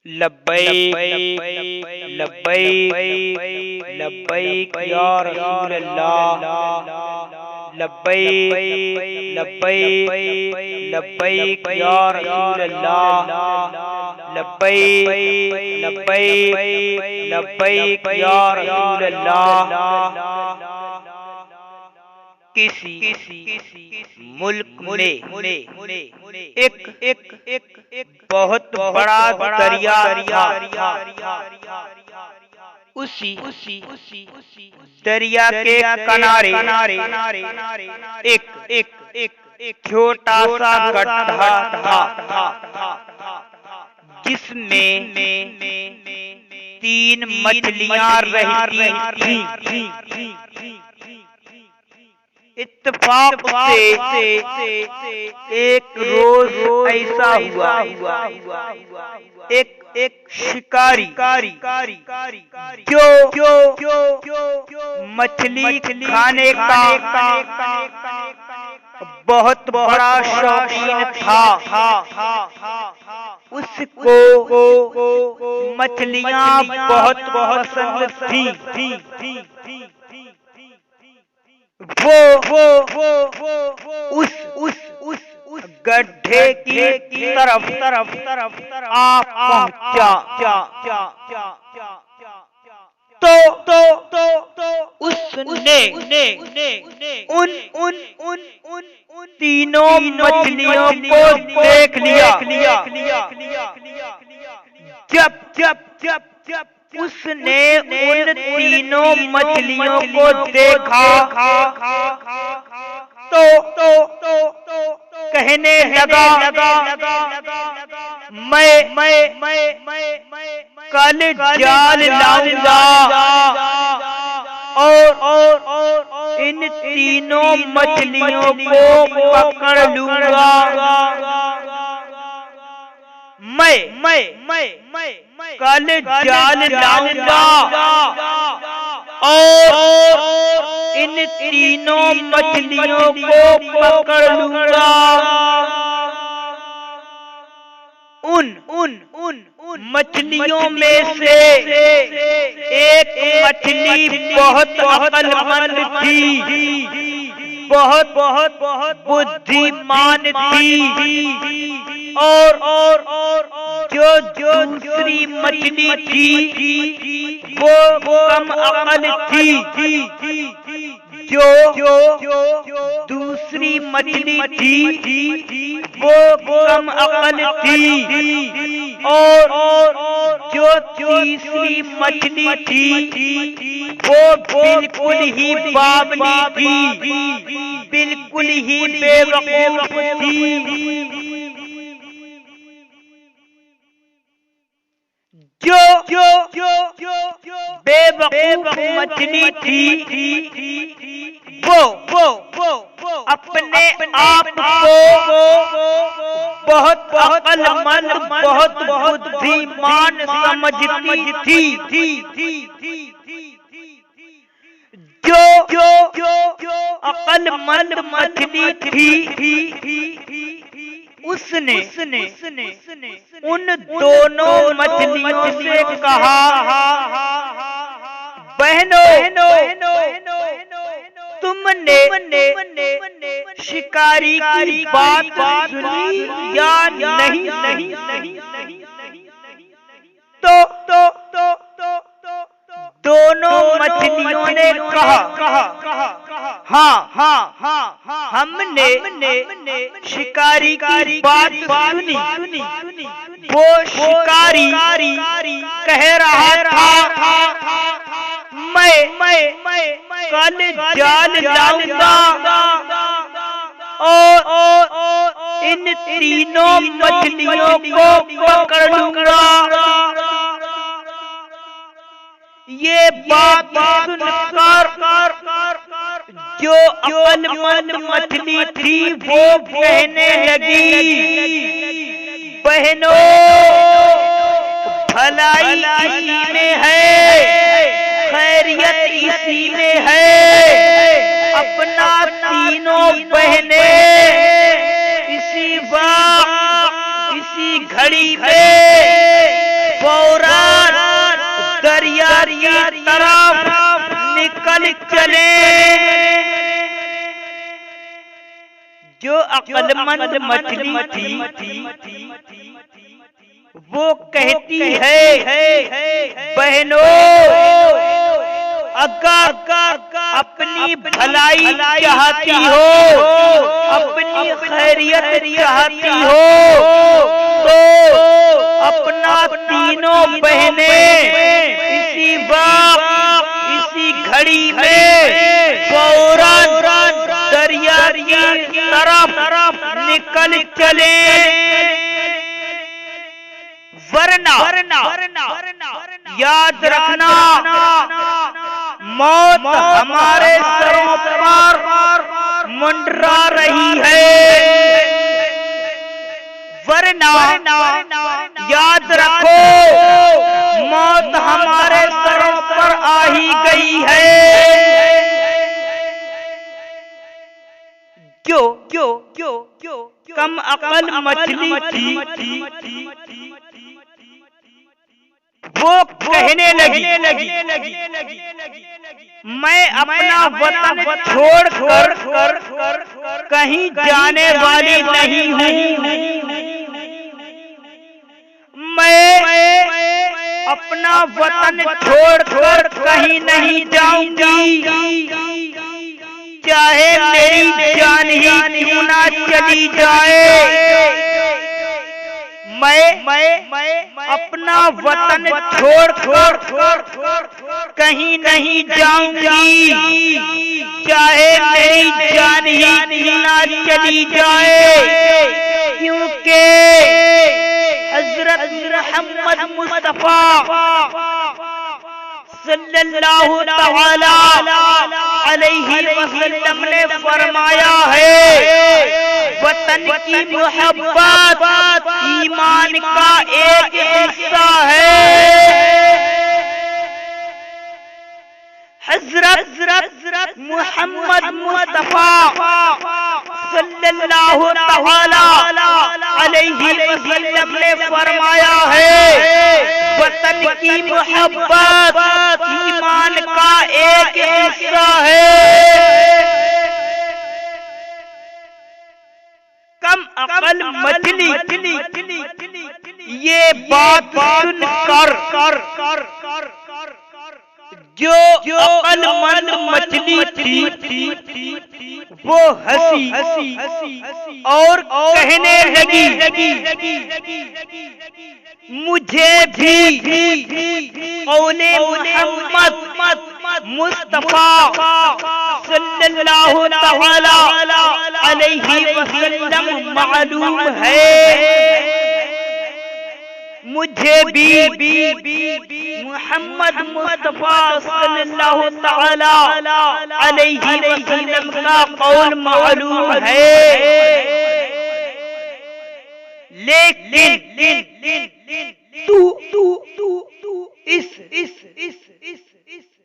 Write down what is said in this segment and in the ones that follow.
لبیک لبیک لبیک یا رسول اللہ، لبیک لبیک لبیک یا رسول اللہ، لبیک لبیک لبیک یا رسول اللہ۔ کسی ملک میں ایک بہت بڑا دریا تھا۔ اسی دریا کے کنارے ایک چھوٹا سا گڈھا تھا، جس میں 3 مچھلیاں رہتی تھیں۔ اتفاق سے ایک روز ایسا ہوا، ایک شکاری جو مچھلی کھانے کا بہت بڑا شوقین تھا، اس کو مچھلیاں بہت پسند تھیں۔ وہ اس گڈھے کی طرف آ پہنچا تو اس نے ان تینوں مچھلیوں کو دیکھ لیا۔ جب اس نے ان تینوں مچھلیوں کو دیکھا تو کہنے لگا، میں کل جال لاؤں گا اور ان تینوں مچھلیوں کو پکڑ لوں گا۔ میں کل جال لاؤں گا اور ان تینوں مچھلیوں کو پکڑ لوں گا۔ ان مچھلیوں میں سے ایک مچھلی بہت عقل مند تھی، بہت بدھیمان تھی، اور جو دوسری مچھلی تھی وہ کم عقل تھی۔ جو دوسری مچھلی تھی وہ کم عقل تھی، اور جو تیسری مچھلی تھی وہ بالکل ہی بابلی تھی، بالکل ہی بے وقوف تھی۔ جو بے وقوف مچھلی تھی وہ اپنے آپ کو بہت عقل مند، بہت بدھیمان سمجھتی تھی۔ جو عقل مند مچھلی تھی اس نے ان دونوں مچھلیوں سے کہا، بہنوں تم نے شکاری کی بات سنی یا نہیں؟ تو دونوں مچھلیوں نے کہا، ہاں ہم نے شکاری کی بات سنی۔ وہ شکاری کہہ رہا تھا، میں کل جال لاؤں گا اور ان تینوں مچھلیوں کو پکڑ لوں گا۔ یہ بات سن کر جو عقل مند مچھلی تھی وہ کہنے لگی، بہنوں بھلائی اسی میں ہے، خیریت اسی میں ہے، اپنا تینوں بہنیں اسی وقت اسی گھڑی میں عقلمند مچھلی تھی وہ کہتی ہے بہنوں اگر اپنی بھلائی چاہتی ہو، اپنی خیریت چاہتی ہو تو اپنا تینوں بہنیں اسی وقت اسی گھڑی میں فوراً دریا کی طرف نکل چلیں، ورنہ یاد رکھنا موت ہمارے سروں پر منڈرا رہی ہے، ورنہ یاد رکھو موت ہمارے سروں پر آ ہی گئی ہے۔ کیوں کم عقل مچھلی تھی وہ کہنے لگی میں اپنا وطن چھوڑ کر کہیں جانے والی نہیں ہوں، میں اپنا وطن چھوڑ کر کہیں نہیں جاؤں گی، چاہے میری جان ہی کیوں نہ چلی جائے، میں اپنا وطن چھوڑ کر کہیں نہیں جاؤں گی، چاہے میری جان ہی کیوں نہ چلی جائے، کیونکہ حضرت محمد مصطفیٰ صلی اللہ تعالی علیہ وسلم نے فرمایا ہے وطن کی محبت ایمان کا ایک حصہ ہے۔ حضرت محمد مصطفیٰ صلی اللہ تعالی علیہ وسلم نے فرمایا ہے وطن کی محبت ایمان کا ایک حصہ ہے۔ کم عقل مچھلی یہ بات سن کر جو عقل مند مچھلی تھی وہ ہنسی اور کہنے لگی مجھے بھی قول محمد مصطفیٰ صلی اللہ تعالی علیہ وسلم معلوم ہے، مجھے بھی محمد مصطفیٰ صلی اللہ تعالی علیہ وسلم کا قول معلوم ہے، لیکن تو اس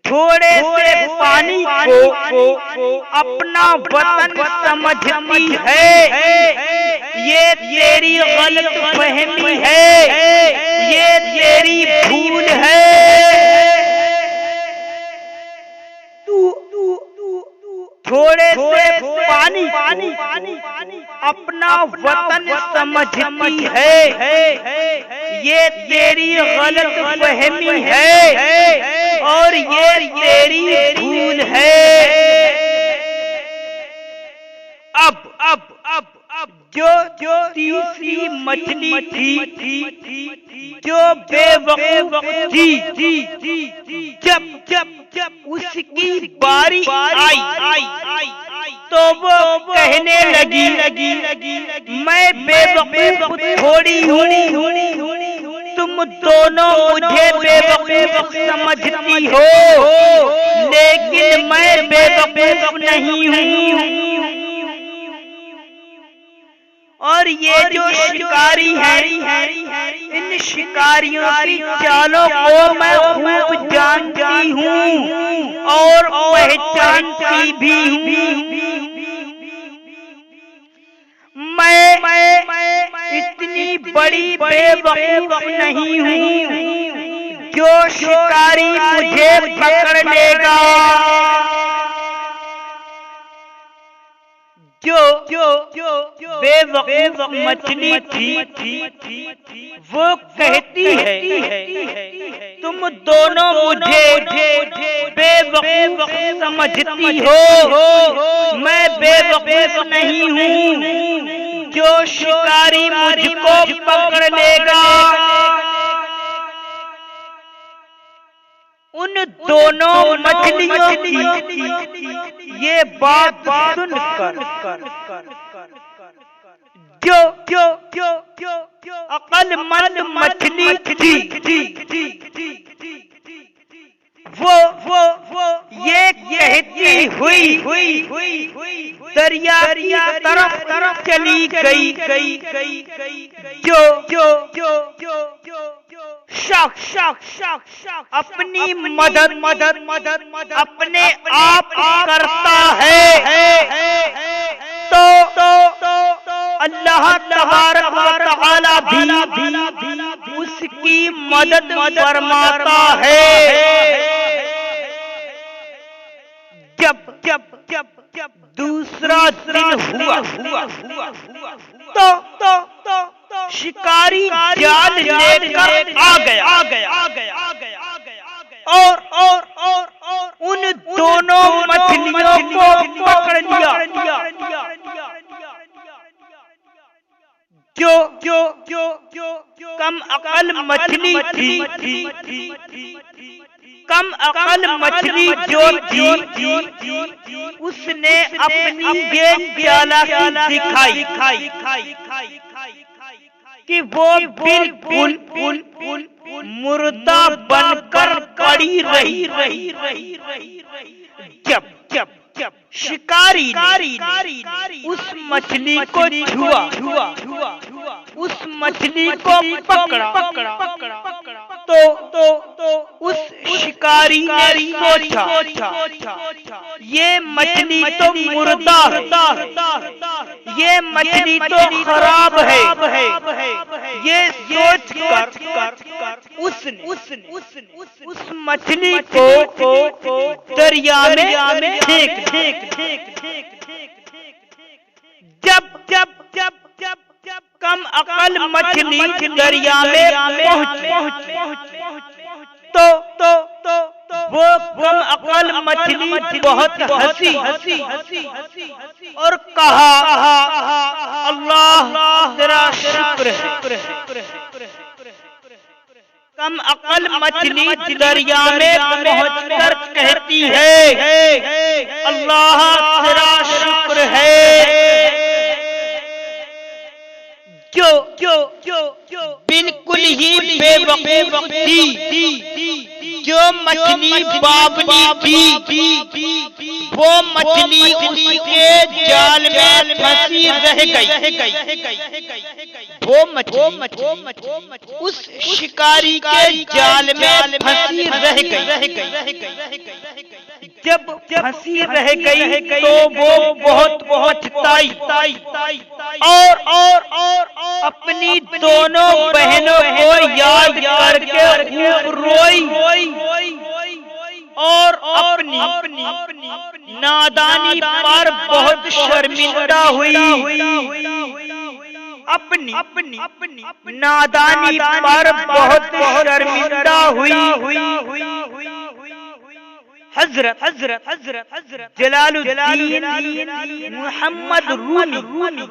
تھوڑے سے پانی کو اپنا وطن سمجھتی ہے، یہ تیری غلط فہمی ہے، یہ تیری بھول ہے، تھوڑے سے پانی اپنا وطن سمجھتی ہے، یہ تیری غلط فہمی ہے اور یہ تیری بھول ہے۔ اب جو تیسری مچھلی تھی جو بے وقوف تھی، جب اس کی باری آئی تو وہ کہنے لگی میں بے وقوف تھوڑی ہوں، تم دونوں مجھے بے وقوف سمجھتی ہو لیکن میں بے وقوف نہیں ہوں، اور یہ جو شکاری ہیں ان شکاریوں کی چالوں کو میں خوب جانتی ہوں اور پہچانتی بھی ہوں، میں اتنی بڑی بے وقوف نہیں ہوں جو شکاری مجھے پکڑ لے گا، جو بے وقوف مچھلی تھی وہ کہتی ہے تم دونوں مجھے بے وقوف سمجھتی ہو، میں بے وقوف نہیں ہوں، جو شکاری مجھ کو پکڑ لے گا ان دونوں مچھلیوں کی یہ بات سن کر جو عقل مند مچھلی تھی وہ یہ کہتی ہوئی دریا کی طرف چلی گئی جو شخص اپنی مدد اپنے آپ کرتا ہے تو اللہ تبارک و تعالی بھی اس کی مدد فرماتا ہے۔ جب دوسرا دن ہوا تو شکاری جال لے کر آ گیا اور ان دونوں مچھلیوں کو پکڑ لیا جو کم عقل مچھلی تھی کم عقل مچھلی جو تھی اس نے اپنی یہ چالاکی دکھائی کہ وہ بالکل مردہ بن کر پڑی رہی۔ جب شکاری اس مچھلی کو چھوا اس مچھلی کو پکڑا تو اس شکاری نے سوچا یہ مچھلی تو مردہ ہے، یہ مچھلی تو خراب ہے، یہ سوچ کر اس مچھلی کو دریا میں پھینک جب کم عقل مچھلی دریا میں پہنچ تو وہ کم عقل مچھلی بہت ہنسی اور کہا اللہ تیرا شکر ہے۔ کم عقل مچھلی دریا میں پہنچ کر کہتی ہے اللہ تیرا شکر ہے، جو بالکل ہی بے وقوف تھی، جو مچھلی بابنی تھی وہ مچھلی اس کے جال میں پھنسی رہ گئی، وہ مچھلی اس شکاری کے جال میں پھنسی رہ گئی۔ جب پھنسی رہ گئی تو وہ بہت پچھتائی اور اپنی دونوں بہنوں کو یاد کر کے خوب روئی اور اپنی نادانی پر بہت شرمندہ ہوئی، اپنی نادانی پر بہت شرمندہ ہوئی۔ حضرت جلال الدین محمد رومی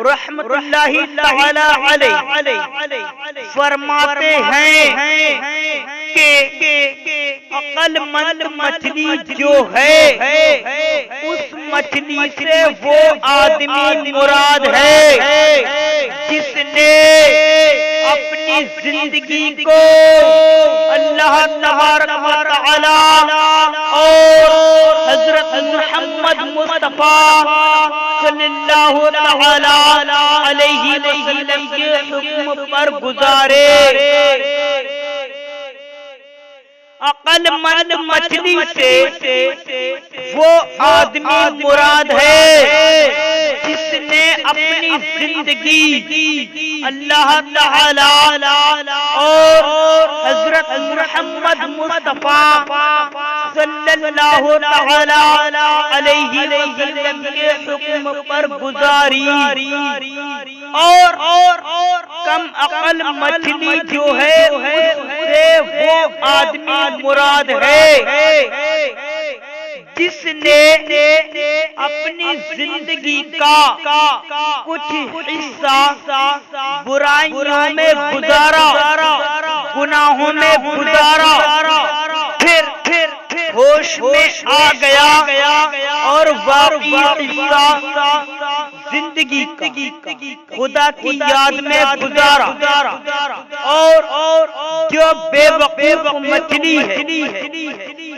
رحمت اللہ تعالی علیہ فرماتے ہیں کہ عقل مند مچھلی جو ہے اس مچھلی سے وہ آدمی مراد ہے جس نے اپنی زندگی کو اللہ تبارک و تعالی اور حضرت محمد مصطفیٰ صلی اللہ تعالی علیہ وسلم کے حکم پر گزارے۔ عقل مند مچھلی سے وہ آدمی مراد ہے جس نے اپنی زندگی اللہ تعالی اور حضرت محمد مصطفیٰ صلی اللہ تعالی علیہ وسلم کے حکم پر گزاری، اور کم عقل مچھلی جو ہے اس سے وہ آدمی مراد ہے جس نے اپنی زندگی کا کچھ حصہ برائیوں میں گزارا، گناہوں میں گزارا، پھر ہوش میں آ گیا اور واقعی حصہ زندگی خدا کی یاد میں گزارا، اور جو بے وقوف مچھلی ہے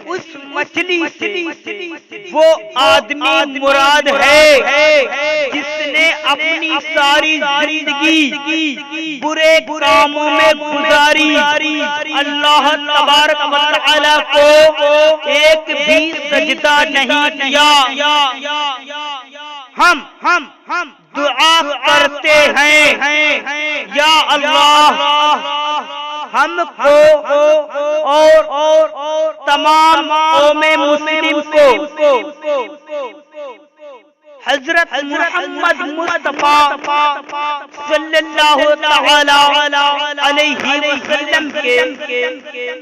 اس مچھلی سے وہ آدمی مراد ہے جس نے اپنی ساری زندگی برے کاموں میں گزاری، اللہ تبارک و تعالی کو ایک بھی سجدہ نہیں کیا۔ ہم دعا کرتے ہیں یا اللہ ہم کو اور تمام قوم مسلم کو حضرت محمد مصطفیٰ صلی اللہ تعالی علیہ وسلم کے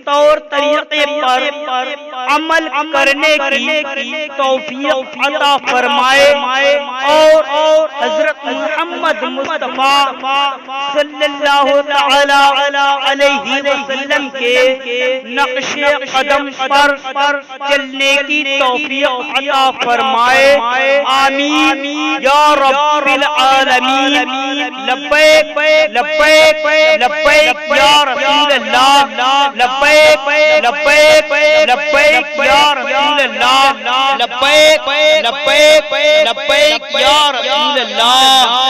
طور طریقے پر عمل کرنے کی توفیق عطا فرمائے، اور حضرت محمد مصطفیٰ صلی اللہ تعالی علیہ وسلم کے نقش قدم پر چلنے کی توفیق عطا فرمائے، آمین یا رب العالمین۔ لبیک لبیک لبیک یا رسول اللہ، لبیک لبیک لبیک یا رسول اللہ، لبیک لبیک لبیک یا رسول اللہ۔